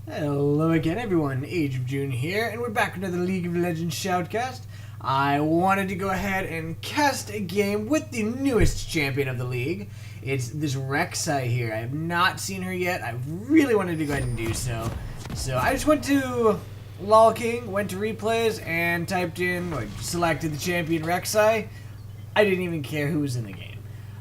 Hello again everyone, Age of June here, and we're back with another League of Legends Shoutcast. I wanted to go ahead and cast a game with the newest champion of the league. It's this Rek'Sai here. I have not seen her yet. I really wanted to go ahead and do so. So I just went to LOL King, went to replays, and typed in, or selected the champion Rek'Sai. I didn't even care who was in the game.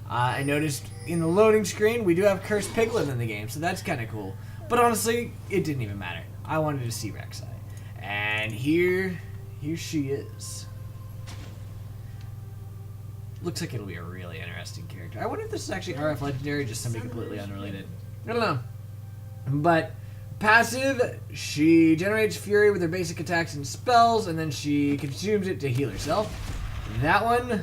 I noticed in the loading screen we do have Cursed Piglet in the game, so that's kind of cool. But honestly, it didn't even matter. I wanted to see Rek'Sai. And here she is. Looks like it'll be a really interesting character. I wonder if this is actually RF Legendary, just something completely unrelated. I don't know. But passive, she generates fury with her basic attacks and spells, and then she consumes it to heal herself. That one,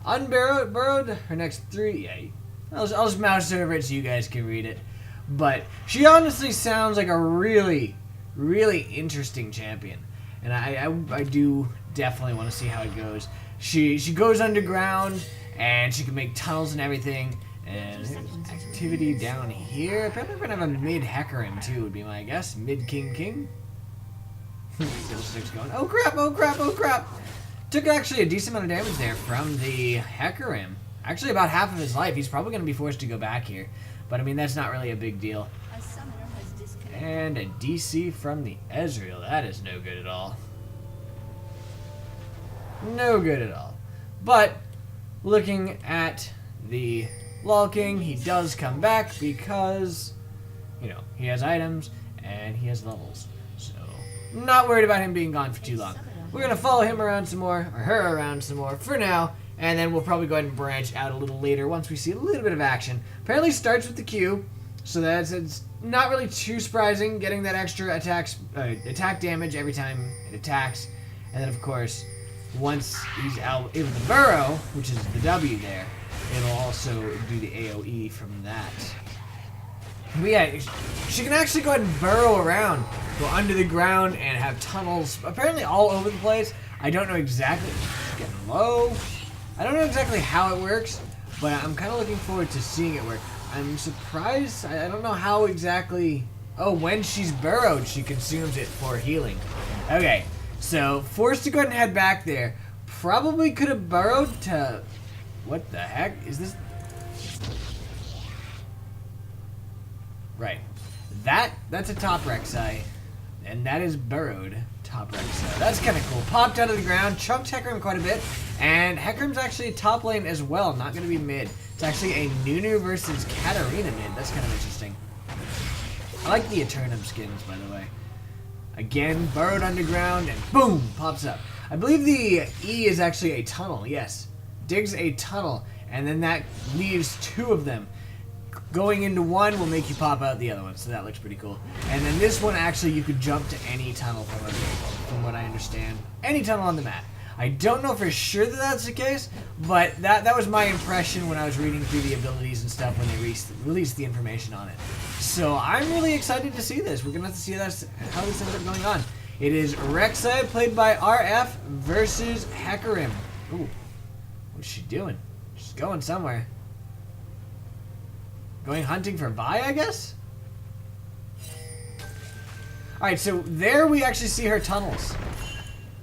unburrowed, her next three, yeah. I'll just mouse over it so you guys can read it. But she honestly sounds like a really, really interesting champion. And I do definitely want to see how it goes. She goes underground, and she can make tunnels and everything. And there's activity down here. Apparently we're going to have a mid-Hecarim too, would be my guess. Mid-King. Fiddlestick's going, oh crap, oh crap, oh crap. Took actually a decent amount of damage there from the Hecarim. Actually about half of his life. He's probably going to be forced to go back here. But I mean, that's not really a big deal. And a DC from the Ezreal. That is no good at all. No good at all. But looking at the LOL King, he does come back because, you know, he has items and he has levels. So, not worried about him being gone for too long. We're going to follow him around some more, or her around some more for now. And then we'll probably go ahead and branch out a little later once we see a little bit of action. Apparently starts with the Q, so it's not really too surprising getting that extra attack damage every time it attacks. And then of course, once he's able to burrow, which is the W there, it'll also do the AoE from that. But yeah, she can actually go ahead and burrow around, go under the ground, and have tunnels apparently all over the place. I don't know exactly. She's getting low. I don't know exactly how it works, but I'm kind of looking forward to seeing it work. I'm surprised. I don't know how exactly. Oh, when she's burrowed, she consumes it for healing. Okay, so forced to go ahead and head back there. Probably could have burrowed to. What the heck is this? Right, that's a top Rek'Sai, and that is burrowed. Top Rek'Sai. That's kind of cool. Popped out of the ground, chunked Hecarim quite a bit, and Hecarim's actually top lane as well, not going to be mid. It's actually a Nunu versus Katarina mid. That's kind of interesting. I like the Eternum skins, by the way. Again, burrowed underground, and boom, pops up. I believe the E is actually a tunnel, yes. Digs a tunnel, and then that leaves two of them. Going into one will make you pop out the other one, so that looks pretty cool. And then this one, actually, you could jump to any tunnel from what I understand. Any tunnel on the map. I don't know for sure that that's the case, but that was my impression when I was reading through the abilities and stuff when they released the information on it. So I'm really excited to see this. We're going to have to see how this ends up going on. It is Rek'Sai, played by RF, versus Hecarim. Ooh, what's she doing? She's going somewhere. Going hunting for Vi, I guess? Alright, so there we actually see her tunnels.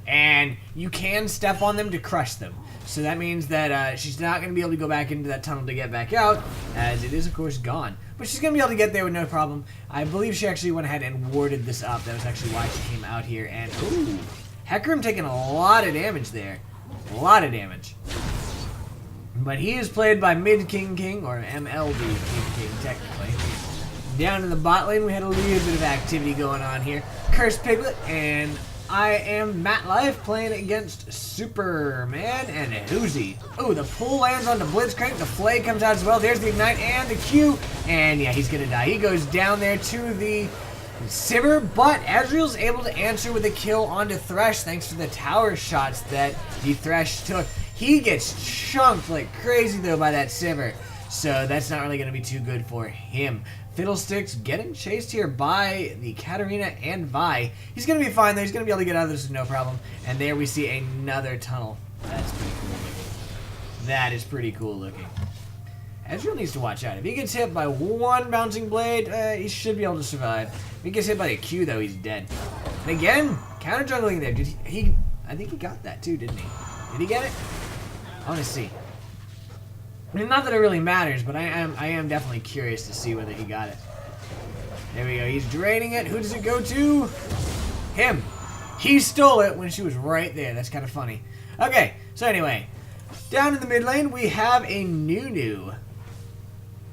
And you can step on them to crush them. So that means that she's not going to be able to go back into that tunnel to get back out, as it is, of course, gone. But she's going to be able to get there with no problem. I believe she actually went ahead and warded this up. That was actually why she came out here. And, ooh, Hecarim taking a lot of damage there. A lot of damage. But he is played by Mid-King, or MLB King, technically. Down in the bot lane, we had a little bit of activity going on here. Cursed Piglet, and I am Matt Life playing against Superman and Hoozy. Oh, the pull lands on the Blitzcrank. The Flay comes out as well. There's the Ignite and the Q. And yeah, he's going to die. He goes down there to the Sivir, but Ezreal's able to answer with a kill onto Thresh thanks to the tower shots that the Thresh took. He gets chunked like crazy, though, by that Sivir. So that's not really going to be too good for him. Fiddlesticks getting chased here by the Katarina and Vi. He's going to be fine, though. He's going to be able to get out of this with no problem. And there we see another tunnel. That's pretty cool looking. That is pretty cool looking. Ezreal needs to watch out. If he gets hit by one bouncing blade, he should be able to survive. If he gets hit by a Q, though, he's dead. And again, counter juggling there. Did he? I think he got that too, didn't he? Did he get it? I want to see. I mean, not that it really matters, but I am definitely curious to see whether he got it. There we go. He's draining it. Who does it go to? Him. He stole it when she was right there. That's kind of funny. Okay, so anyway, down in the mid lane, we have a Nunu.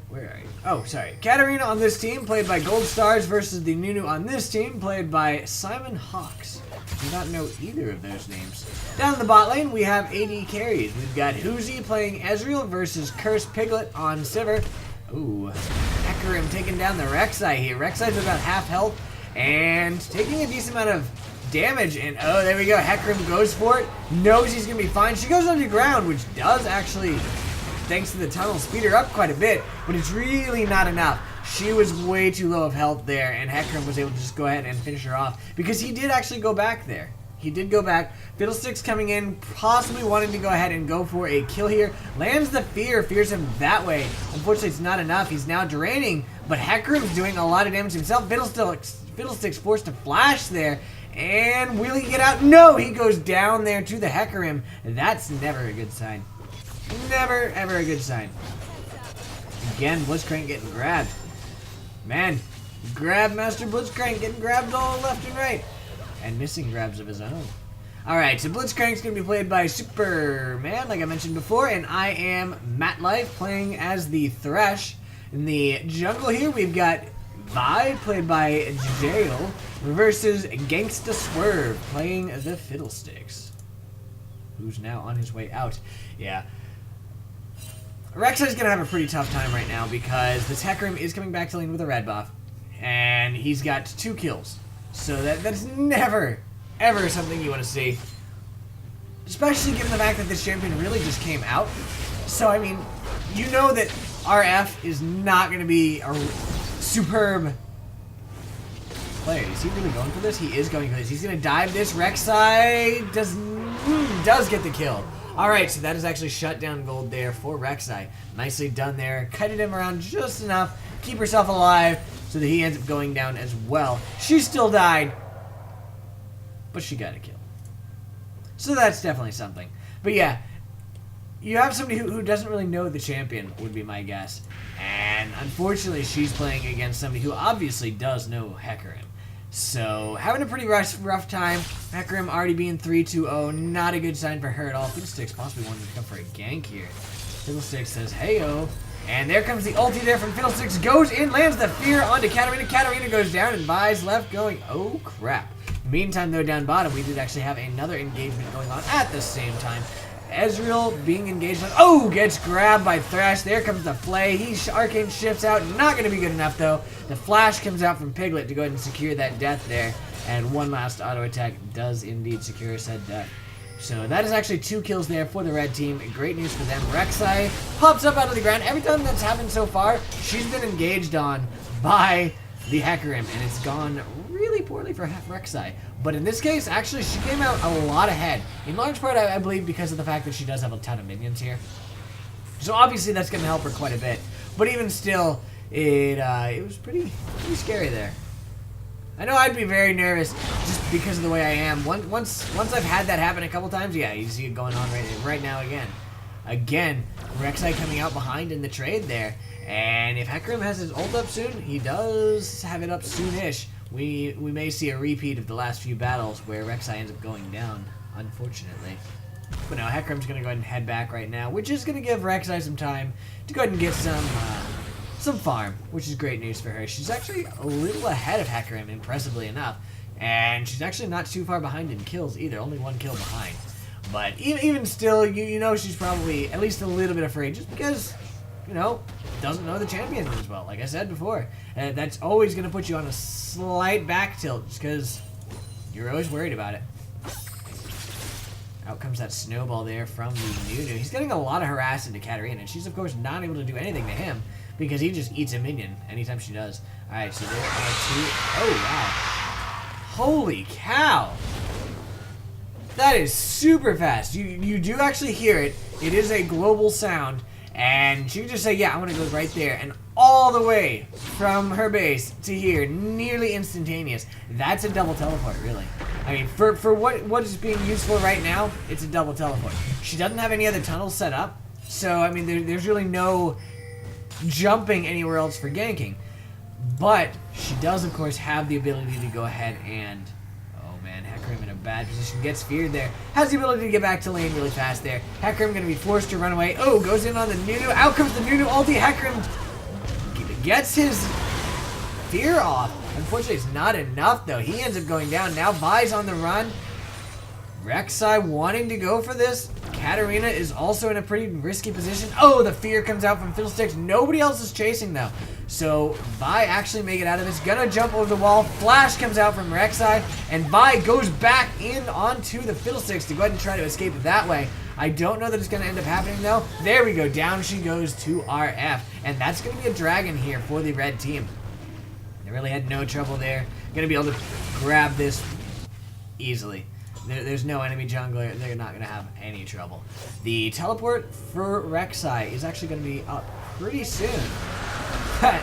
Where are you? Oh, sorry. Katarina on this team, played by Gold Stars, versus the Nunu on this team, played by Simon Hawks. I do not know either of those names. Down in the bot lane, we have AD carries. We've got Hoozy playing Ezreal versus Cursed Piglet on Sivir. Ooh, Hecarim taking down the Rek'Sai here. Rek'Sai's about half health and taking a decent amount of damage. And oh, there we go. Hecarim goes for it. Knows he's going to be fine. She goes underground, which does actually, thanks to the tunnel, speed her up quite a bit. But it's really not enough. She was way too low of health there, and Hecarim was able to just go ahead and finish her off because he did actually go back there. He did go back. Fiddlesticks coming in, possibly wanting to go ahead and go for a kill here. Lands the fear, fears him that way. Unfortunately, it's not enough. He's now draining, but Hecarim's doing a lot of damage himself. Fiddlesticks forced to flash there, and will he get out? No, he goes down there to the Hecarim. That's never a good sign. Never, ever a good sign. Again, Blitzcrank getting grabbed. Man, grab Master Blitzcrank getting grabbed all left and right. And missing grabs of his own. Alright, so Blitzcrank's going to be played by Superman, like I mentioned before, and I am Matt Life, playing as the Thresh. In the jungle here, we've got Vi, played by Jail, versus Gangsta Swerve, playing the Fiddlesticks, who's now on his way out. Yeah. Rek'Sai's going to have a pretty tough time right now because this Hecarim is coming back to lane with a red buff, and he's got 2 kills. So that's never, ever something you want to see. Especially given the fact that this champion really just came out. So, I mean, you know that RF is not going to be a superb player. Is he really going for this? He is going for this. He's going to dive this. Rek'Sai does get the kill. Alright, so that is actually shut down gold there for Rek'Sai. Nicely done there. Kited him around just enough. Keep herself alive so that he ends up going down as well. She still died, but she got a kill. So that's definitely something. But yeah, you have somebody who doesn't really know the champion, would be my guess. And unfortunately, she's playing against somebody who obviously does know Hecarim. So, having a pretty rough time. Hecarim already being 3-2-0. Not a good sign for her at all. Fiddlesticks possibly wanted to come for a gank here. Fiddlesticks says, hey-o. And there comes the ulti there from Fiddlesticks. Goes in, lands the fear onto Katarina. Katarina goes down and Vi's left going, oh crap. Meantime, though, down bottom, we did actually have another engagement going on at the same time. Ezreal being engaged on, oh, gets grabbed by Thresh. There comes the Flay. Arcane shifts out. Not going to be good enough, though. The flash comes out from Piglet to go ahead and secure that death there. And one last auto attack does indeed secure said death. So that is actually 2 kills there for the red team. Great news for them. Rek'Sai pops up out of the ground. Every time that's happened so far, she's been engaged on by the Hecarim, and it's gone really poorly for Rek'Sai. But in this case, actually, she came out a lot ahead. In large part, I believe, because of the fact that she does have a ton of minions here. So obviously, that's going to help her quite a bit. But even still, it was pretty scary there. I know I'd be very nervous just because of the way I am. Once I've had that happen a couple times, yeah, you see it going on right now again. Again, Rek'Sai coming out behind in the trade there. And if Hecarim has his ult up soon, he does have it up soonish. We may see a repeat of the last few battles where Rek'Sai ends up going down, unfortunately. But no, Hecarim's going to go ahead and head back right now, which is going to give Rek'Sai some time to go ahead and get some farm, which is great news for her. She's actually a little ahead of Hecarim, impressively enough. And she's actually not too far behind in kills either, only 1 kill behind. But even still, you know she's probably at least a little bit afraid, just because, you know, doesn't know the champion as well, like I said before. And that's always going to put you on a slight back tilt, just because you're always worried about it. Out comes that snowball there from the Nunu. He's getting a lot of harass into Katarina, and she's, of course, not able to do anything to him, because he just eats a minion anytime she does. Alright, so there are 2... Oh, wow. Holy cow! That is super fast. You do actually hear it. It is a global sound. And she can just say, yeah, I want to go right there. And all the way from her base to here, nearly instantaneous. That's a double teleport, really. I mean, for what is being used for right now, it's a double teleport. She doesn't have any other tunnels set up. So, I mean, there's really no jumping anywhere else for ganking. But she does, of course, have the ability to go ahead and... Oh, man, Hecarim in a bad position. Gets feared there. Has the ability to get back to lane really fast there. Hecarim going to be forced to run away. Oh, goes in on the Nunu. Out comes the Nunu ulti. Hecarim gets his fear off. Unfortunately, it's not enough, though. He ends up going down. Now Vi's on the run. Rek'Sai wanting to go for this. Katarina is also in a pretty risky position. Oh, the fear comes out from Fiddlesticks. Nobody else is chasing, though. So Vi actually make it out of this. Gonna jump over the wall. Flash comes out from Rek'Sai. And Vi goes back in onto the Fiddlesticks to go ahead and try to escape it that way. I don't know that it's going to end up happening, though. There we go. Down she goes to RF. And that's going to be a dragon here for the red team. They really had no trouble there. Going to be able to grab this easily. There's no enemy jungler. They're not going to have any trouble. The teleport for Rek'Sai is actually going to be up pretty soon. But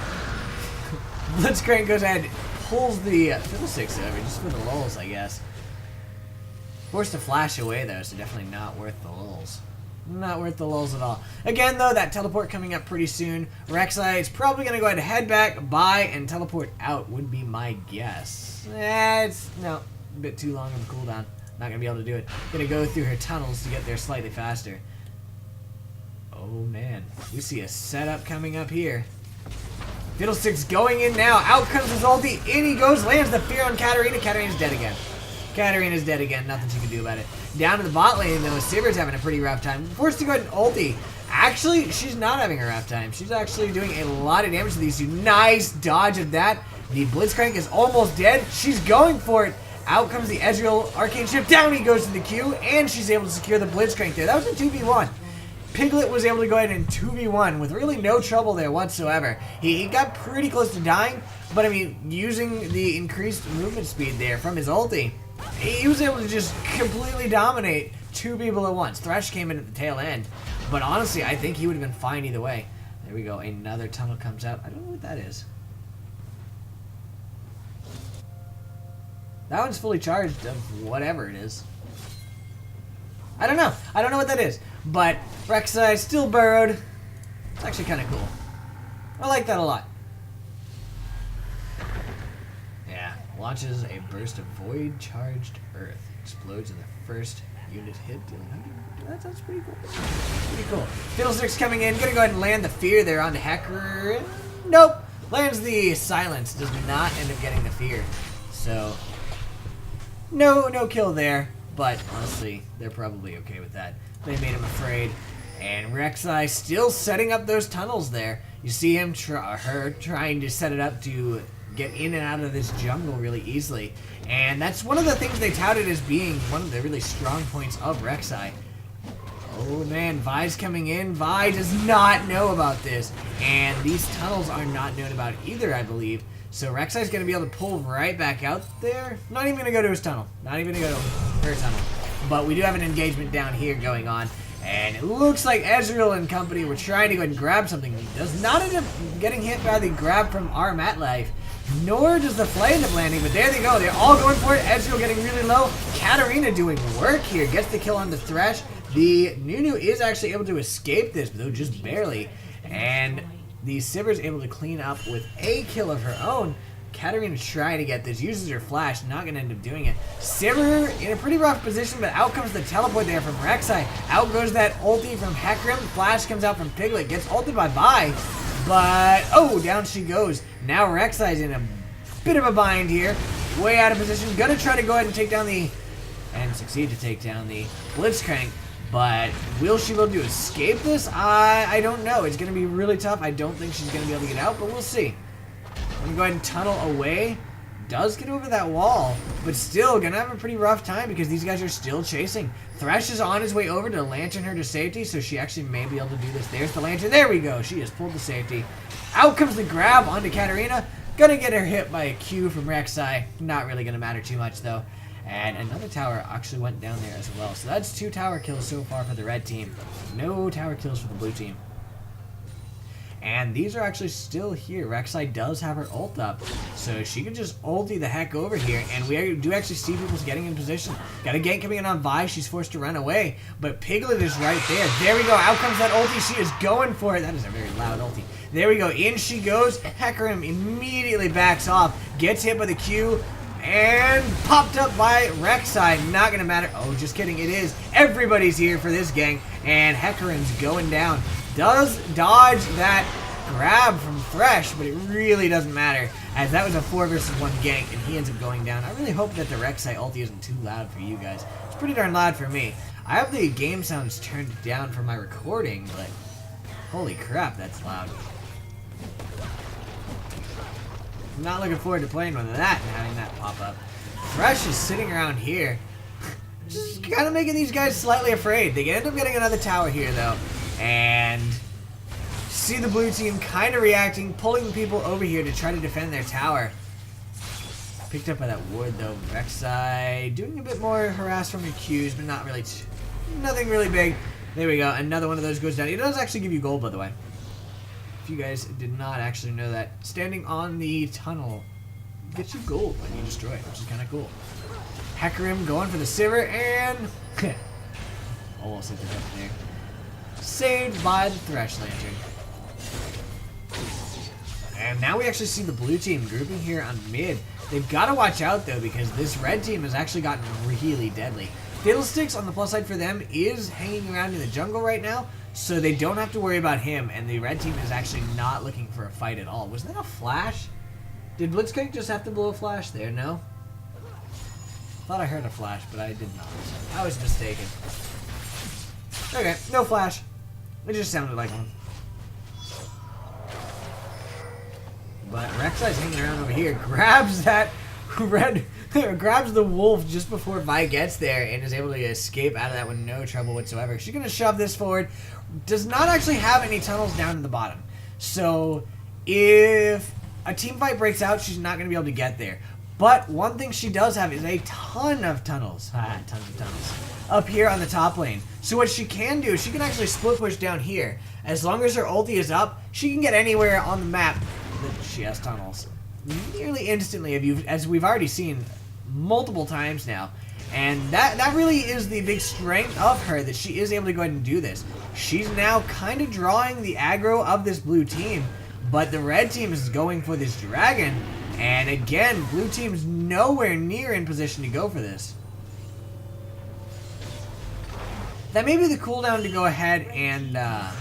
Blitzcrank goes ahead and pulls the Fiddlesticks over just for the lulz, I guess. Forced to flash away, though, so definitely not worth the lulz. Not worth the lulz at all. Again, though, that teleport coming up pretty soon. Rek'Sai is probably going to go ahead and head back, buy, and teleport out would be my guess. It's, no, a bit too long of a cooldown. Not going to be able to do it. Going to go through her tunnels to get there slightly faster. Oh, man. We see a setup coming up here. Fiddlesticks going in now. Out comes his ulti. In he goes. Lands the fear on Katarina. Katarina's dead again. Katarina's dead again. Nothing she can do about it. Down to the bot lane, though. Sivir's having a pretty rough time. Forced to go ahead and ulti. Actually, she's not having a rough time. She's actually doing a lot of damage to these two. Nice dodge of that. The Blitzcrank is almost dead. She's going for it. Out comes the Ezreal Arcane Ship. Down he goes to the Q. And she's able to secure the Blitzcrank there. That was a 2v1. Piglet was able to go ahead and 2v1 with really no trouble there whatsoever. He got pretty close to dying. But, I mean, using the increased movement speed there from his ulti, he was able to just completely dominate two people at once. Thresh came in at the tail end. But honestly, I think he would have been fine either way. There we go. Another tunnel comes out. I don't know what that is. That one's fully charged of whatever it is. I don't know. I don't know what that is. But Rek'Sai still burrowed. It's actually kind of cool. I like that a lot. Yeah. Launches a burst of void charged earth. Explodes in the first unit hit. That sounds pretty cool. Pretty cool. Fiddlesticks coming in. Gonna go ahead and land the fear there onto Hecarim. Nope. Lands the silence. Does not end up getting the fear. So, no kill there. But honestly, they're probably okay with that. They made him afraid. And Rek'Sai still setting up those tunnels there. You see him, her trying to set it up to get in and out of this jungle really easily. And that's one of the things they touted as being one of the really strong points of Rek'Sai. Oh man, Vi's coming in. Vi does not know about this. And these tunnels are not known about either, I believe. So Rek'Sai's going to be able to pull right back out there. Not even going to go to his tunnel. Not even going to go to her tunnel. But we do have an engagement down here going on. And it looks like Ezreal and company were trying to go and grab something. He does not end up getting hit by the grab from our MatLife. Nor does the Flay end up landing. But there they go. They're all going for it. Ezreal getting really low. Katarina doing work here. Gets the kill on the Thresh. The Nunu is actually able to escape this, though just barely. And the Sivir is able to clean up with a kill of her own. Katarina trying to get this, uses her flash, not going to end up doing it. Sivir in a pretty rough position, but out comes the teleport there from Rek'Sai. Out goes that ulti from Hecarim. Flash comes out from Piglet, gets ulted by Vi. But, oh, down she goes. Now Rek'Sai's in a bit of a bind here. Way out of position. Gonna try to go ahead and take down the, and succeed to take down the Blitzcrank. But will she be able to escape this? I don't know. It's going to be really tough. I don't think she's going to be able to get out, but we'll see. I'm going to go ahead and tunnel away. Does get over that wall, but still going to have a pretty rough time because these guys are still chasing. Thresh is on his way over to lantern her to safety, so she actually may be able to do this. There's the lantern. There we go. She has pulled to safety. Out comes the grab onto Katarina. Going to get her hit by a Q from Rek'Sai. Not really going to matter too much, though. And another tower actually went down there as well. So that's 2 tower kills so far for the red team. No tower kills for the blue team. And these are actually still here. Rek'Sai does have her ult up, so she can just ulti the heck over here. And we do actually see people getting in position. Got a gank coming in on Vi. She's forced to run away, but Piglet is right there. There we go. Out comes that ulti. She is going for it. That is a very loud ulti. There we go. In she goes. Hecarim immediately backs off, gets hit by the Q, and popped up by Rek'Sai. Not gonna matter. Oh, just kidding. It is. Everybody's here for this gank, and Hecarim's going down. Does dodge that grab from Thresh, but it really doesn't matter, as that was a 4 versus 1 gank, and he ends up going down. I really hope that the Rek'Sai ulti isn't too loud for you guys. It's pretty darn loud for me. I have the game sounds turned down for my recording, but holy crap, that's loud. I'm not looking forward to playing with that and having that pop up. Thresh is sitting around here, just kind of making these guys slightly afraid. They end up getting another tower here, though. And see the blue team kind of reacting, pulling people over here to try to defend their tower. Picked up by that ward though. Rek'Sai doing a bit more harass from your Qs, but not really, nothing really big. There we go. Another one of those goes down. It does actually give you gold, by the way. If you guys did not actually know that, standing on the tunnel gets you gold when you destroy it, which is kind of cool. Hecarim going for the Sivir, and almost hit the head there. Saved by the Thresh Lantern. And now we actually see the blue team grouping here on mid. They've got to watch out though, because this red team has actually gotten really deadly. Fiddlesticks on the plus side for them is hanging around in the jungle right now, so they don't have to worry about him, and the red team is actually not looking for a fight at all. Was that a flash? Did Blitzcrank just have to blow a flash there? No? Thought I heard a flash, but I did not. I was mistaken. Okay, no flash. It just sounded like one. But Rek'Sai's hanging around over here, grabs that red, grabs the wolf just before Vi gets there, and is able to escape out of that with no trouble whatsoever. She's gonna shove this forward. Does not actually have any tunnels down to the bottom. So if a team fight breaks out, she's not gonna be able to get there. But one thing she does have is a ton of tunnels. Tons of tunnels. Up here on the top lane. So what she can do is she can actually split push down here. As long as her ulti is up, she can get anywhere on the map that she has tunnels. Nearly instantly, as we've already seen multiple times now. And that really is the big strength of her, that she is able to go ahead and do this. She's now kind of drawing the aggro of this blue team, but the red team is going for this dragon. And again, blue team's nowhere near in position to go for this. That may be the cooldown to go ahead and, oh, out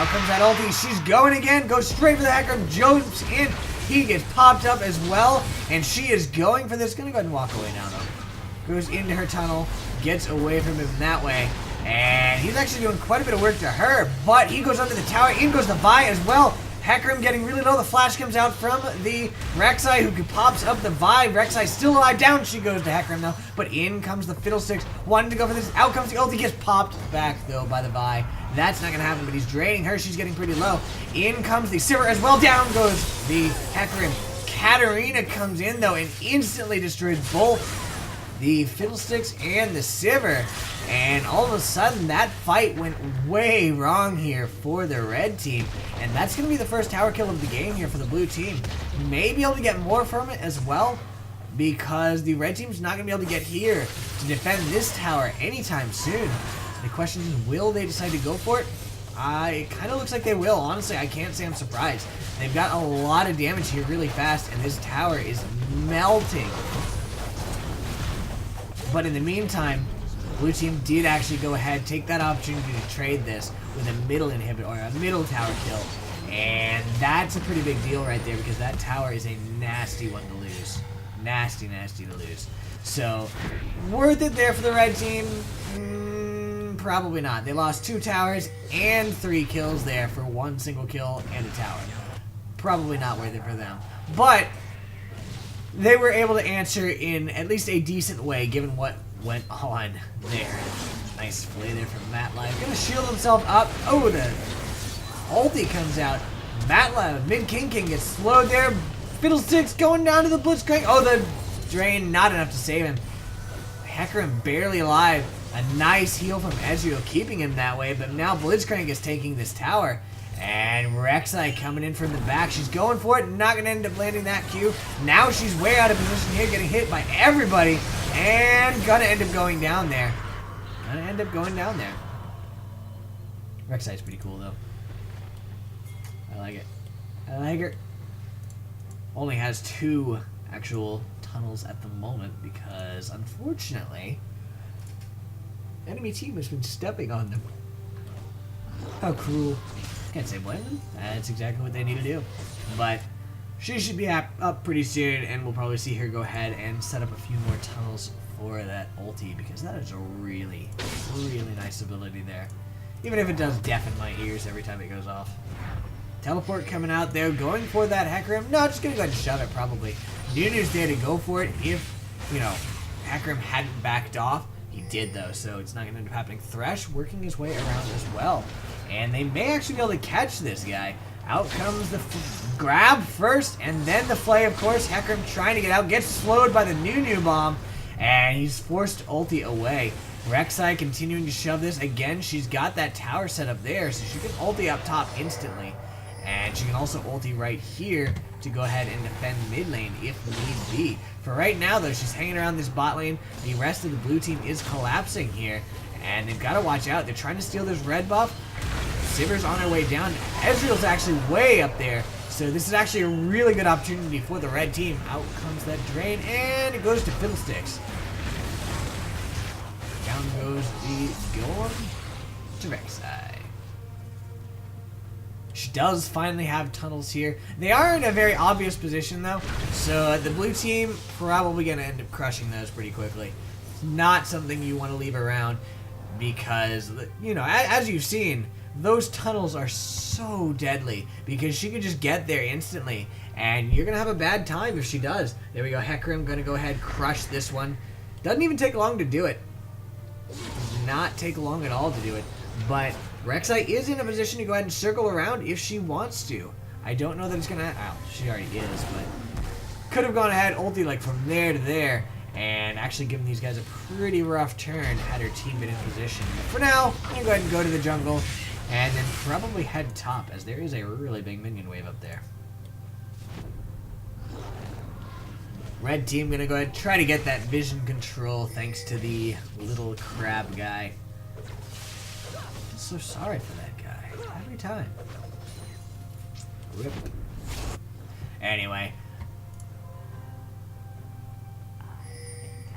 comes that ulti. She's going again, goes straight for the Hecarim, jumps in. He gets popped up as well, and she is going for this. Gonna go ahead and walk away now, though. Goes into her tunnel, gets away from him that way. And he's actually doing quite a bit of work to her, but he goes under the tower. In goes the Vi as well. Hecarim getting really low. The flash comes out from the Rek'Sai, who pops up the Vi. Rek'Sai still alive. Down she goes to Hecarim, though. But in comes the Fiddlesticks. Wanting to go for this. Out comes the ulti. Gets popped back, though, by the Vi. That's not going to happen, but he's draining her. She's getting pretty low. In comes the Sivir as well. Down goes the Hecarim. Katarina comes in, though, and instantly destroys both the Fiddlesticks and the Sivir. And all of a sudden, that fight went way wrong here for the red team. And that's going to be the first tower kill of the game here for the blue team. May be able to get more from it as well, because the red team's not going to be able to get here to defend this tower anytime soon. The question is, will they decide to go for it? It kind of looks like they will. Honestly, I can't say I'm surprised. They've got a lot of damage here really fast, and this tower is melting. But in the meantime, blue team did actually go ahead, take that opportunity to trade this with a middle inhibitor, or a middle tower kill. And that's a pretty big deal right there, because that tower is a nasty one to lose. Nasty to lose. So, worth it there for the red team? Probably not. They lost 2 towers and 3 kills there for 1 single kill and a tower. Probably not worth it for them. But they were able to answer in at least a decent way, given what went on there. Nice play there from Matlive. Gonna shield himself up. Oh, the ulti comes out. Matlive, mid-King gets slowed there. Fiddlesticks going down to the Blitzcrank. Oh, the drain, not enough to save him. Hecarim barely alive. A nice heal from Ezreal, keeping him that way, but now Blitzcrank is taking this tower, And Rek'Sai coming in from the back. She's going for it. Not going to end up landing that Q. Now she's way out of position here, getting hit by everybody. And going to end up going down there. Rek'Sai's pretty cool, though. I like it. I like her. Only has 2 actual tunnels at the moment because, unfortunately, enemy team has been stepping on them. How cruel. Can't say blame them. That's exactly what they need to do. But she should be up pretty soon, and we'll probably see her go ahead and set up a few more tunnels for that ulti, because that is a really, really nice ability there. Even if it does deafen my ears every time it goes off. Teleport coming out there, going for that Hecarim. No, just gonna go ahead and shove it, probably. Nunu's there to go for it if, you know, Hecarim hadn't backed off. He did, though, so it's not gonna end up happening. Thresh working his way around as well. And they may actually be able to catch this guy. Out comes the grab first, and then the flay, of course. Hecarim trying to get out, gets slowed by the Nunu bomb, and he's forced ulti away. Rek'Sai continuing to shove this. Again, she's got that tower set up there, so she can ulti up top instantly. And she can also ulti right here to go ahead and defend mid lane if need be. For right now, though, she's hanging around this bot lane. The rest of the blue team is collapsing here, and they've got to watch out. They're trying to steal this red buff. Sivir's on her way down. Ezreal's actually way up there, so this is actually a really good opportunity for the red team. Out comes that drain, and it goes to Fiddlesticks. Down goes the Golem to Rek'Sai. She does finally have tunnels here. They are in a very obvious position, though, so the blue team probably going to end up crushing those pretty quickly. It's not something you want to leave around because, you know, as you've seen, those tunnels are so deadly because she could just get there instantly, and you're going to have a bad time if she does. There we go. Hecarim going to go ahead and crush this one. Doesn't even take long to do it. Does not take long at all to do it, but Rek'Sai is in a position to go ahead and circle around if she wants to. I don't know that it's going to... Oh, she already is, but could have gone ahead, ulti like from there to there, and actually given these guys a pretty rough turn had her team been in position. But for now, I'm going to go ahead and go to the jungle, and then probably head top, as there is a really big minion wave up there. Red team going to go ahead and try to get that vision control thanks to the little crab guy. So sorry for that guy every time. Rip. Anyway,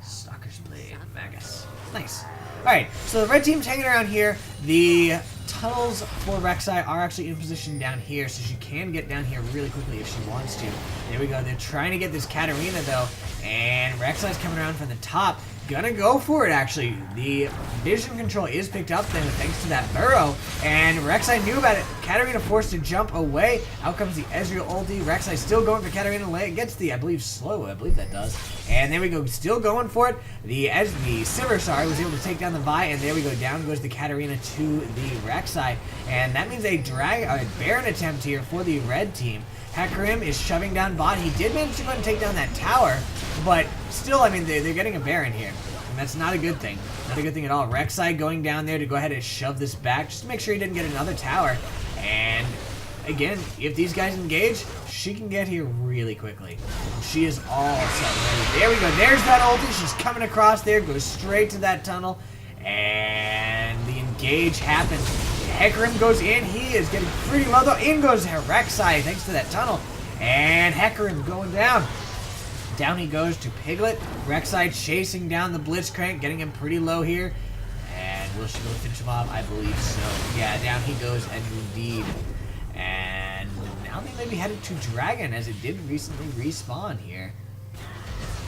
Stalker's Blade, Magus. Nice. Alright, so the red team's hanging around here. The tunnels for Rek'Sai are actually in position down here, so she can get down here really quickly if she wants to. There we go. They're trying to get this Katarina, though, and Rek'Sai's coming around from the top. Gonna go for it, actually. The vision control is picked up then thanks to that burrow, and Rek'Sai knew about it. Katarina forced to jump away. Out comes the Ezreal ulti. Rek'Sai still going for Katarina. Gets the, I believe, slow. I believe that does. And there we go. Still going for it. The Sivir, sorry, was able to take down the Vi, and there we go. Down goes the Katarina to the Rek'Sai. And that means a Baron attempt here for the red team. Hecarim is shoving down bot. He did manage to go and take down that tower, but still, I mean, they're getting a Baron here, and that's not a good thing. Not a good thing at all. Rek'Sai going down there to go ahead and shove this back just to make sure he didn't get another tower. And again, if these guys engage, she can get here really quickly. She is all set ready. There we go. There's that ulti. She's coming across there, goes straight to that tunnel, and the engage happens. Hecarim goes in. He is getting pretty low, though. In goes Rek'Sai thanks to that tunnel. And Hecarim going down. Down he goes to Piglet. Rek'Sai chasing down the Blitzcrank, getting him pretty low here. And will she be able to finish him off? I believe so. Yeah, down he goes, and indeed. And now they may be headed to Dragon, as it did recently respawn here.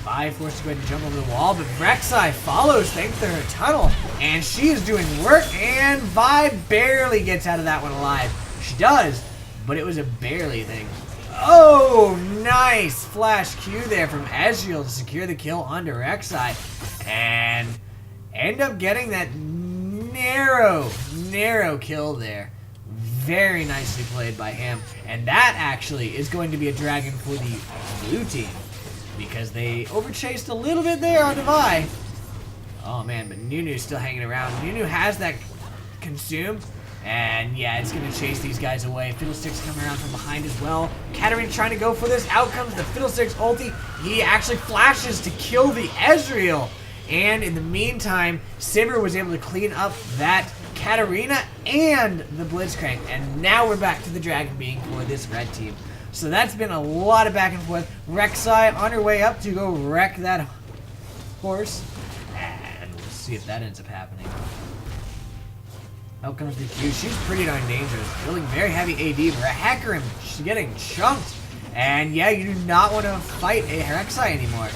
Vi forced to go ahead and jump over the wall, but Rek'Sai follows thanks to her tunnel, and she is doing work, and Vi barely gets out of that one alive. She does, but it was a barely thing. Oh, nice flash Q there from Ezreal to secure the kill onto Rek'Sai, and end up getting that narrow kill there. Very nicely played by him, and that actually is going to be a dragon for the blue team, because they overchased a little bit there on Vi. Oh man, but Nunu's still hanging around. Nunu has that consume, And yeah, it's going to chase these guys away. Fiddlesticks coming around from behind as well. Katarina trying to go for this. Out comes the Fiddlesticks ulti. He actually flashes to kill the Ezreal. And in the meantime, Sivir was able to clean up that Katarina and the Blitzcrank. And now we're back to the Dragon Being for this red team. So that's been a lot of back and forth. Rek'Sai on her way up to go wreck that horse. And we'll see if that ends up happening. Out comes the Q. She's pretty darn dangerous. Building very heavy AD. But Hecarim, she's getting chunked. And yeah, you do not want to fight a Rek'Sai anymore.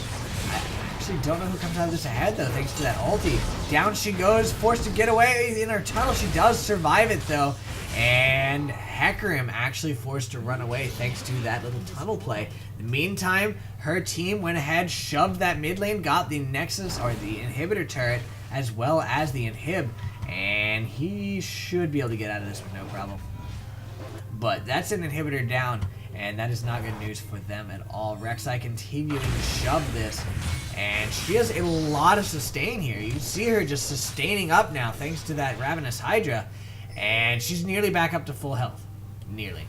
I actually don't know who comes out of this ahead, though, thanks to that ulti. Down she goes, forced to get away in her tunnel. She does survive it, though. And Hecarim actually forced to run away thanks to that little tunnel play. In the meantime, her team went ahead, shoved that mid lane, got the Nexus, or the inhibitor turret, as well as the inhib. And he should be able to get out of this with no problem. But that's an inhibitor down, and that is not good news for them at all. Rek'Sai continuing to shove this, and she has a lot of sustain here. You can see her just sustaining up now thanks to that Ravenous Hydra, and she's nearly back up to full health. Nearly.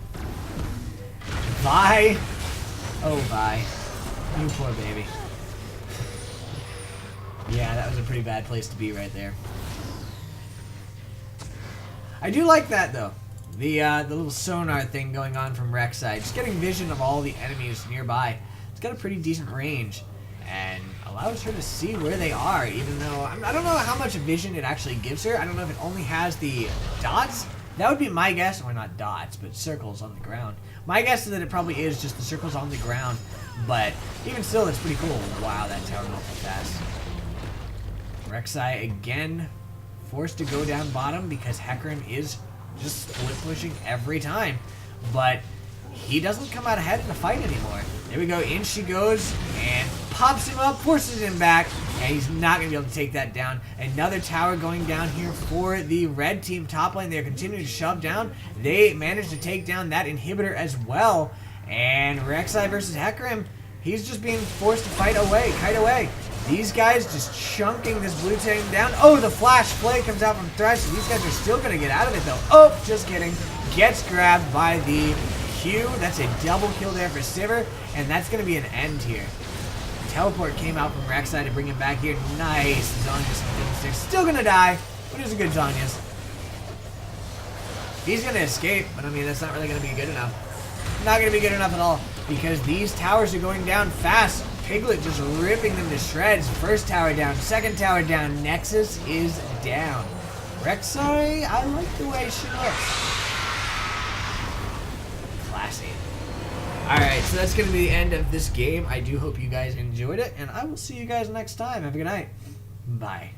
Vi. Oh, Vi. You poor baby. Yeah, that was a pretty bad place to be right there. I do like that, though. The little sonar thing going on from Rek'Sai. Just getting vision of all the enemies nearby. It's got a pretty decent range. And allows her to see where they are, even though... I don't know how much vision it actually gives her. I don't know if it only has the dots. That would be my guess. Or not dots, but circles on the ground. My guess is that it probably is just the circles on the ground. But even still, it's pretty cool. Wow, that tower went fast. Rek'Sai again... forced to go down bottom because Hecarim is just split pushing every time. But he doesn't come out ahead in the fight anymore. There we go. In she goes and pops him up, forces him back, and he's not going to be able to take that down. Another tower going down here for the red team top lane. They're continuing to shove down. They managed to take down that inhibitor as well. And Rek'Sai versus Hecarim, he's just being forced to fight away, kite away. These guys just chunking this blue team down. Oh, the flash play comes out from Thresh. These guys are still going to get out of it, though. Oh, just kidding. Gets grabbed by the Q. That's a double kill there for Sivir, and that's going to be an end here. Teleport came out from Rek'Sai to bring him back here. Nice. Zhonya's from Fiddlesticks. Still going to die, but it's a good Zhonya's. He's going to escape, but I mean, that's not really going to be good enough. Not going to be good enough at all, because these towers are going down fast. Piglet just ripping them to shreds. First tower down, second tower down. Nexus is down. Rek'Sai, I like the way she looks. Classy. Alright, so that's going to be the end of this game. I do hope you guys enjoyed it, and I will see you guys next time. Have a good night. Bye.